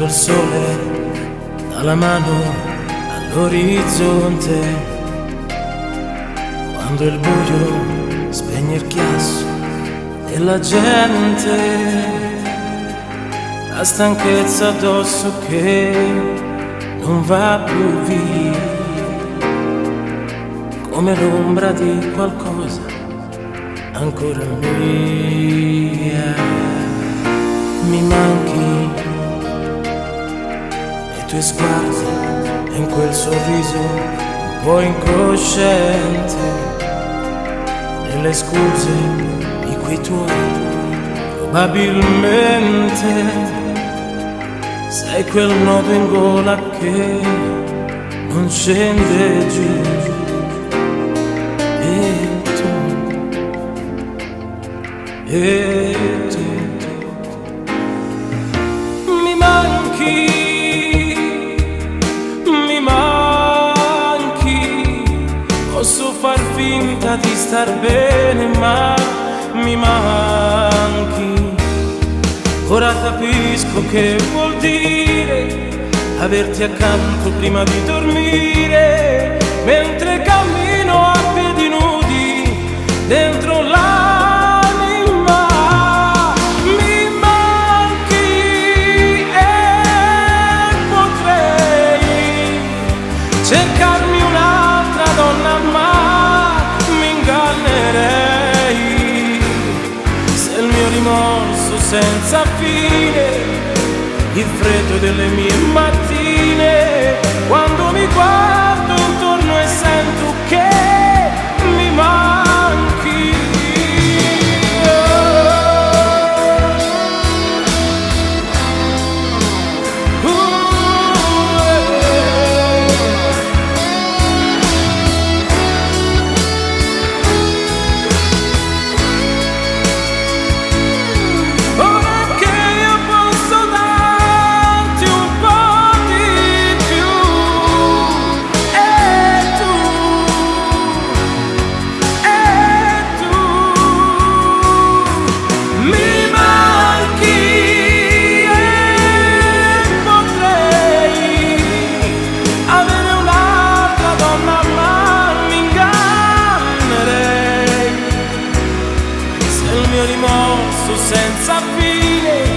quando il sole dà la mano all'orizzonte, quando il buio spegne il chiasso della gente, la stanchezza addosso che non va più via, come l'ombra di qualcosa ancora mia. Mi manchi nei tuoi sguardi e in quel sorriso un po' incosciente, nelle scuse di quei tuoi probabilmente sei quel nodo in gola che non scende giù. E tu mi manchi, posso far finta di star bene ma mi manchi. Ora capisco che vuol dire averti accanto prima di dormire, mentre cammino a piedi nudi dentro la cercarmi un'altra donna, ma mi ingannerei se il mio rimorso senza fine, il freddo delle mie mattine, quando mi guardo intorno e sento che mi manchi. Senza fine,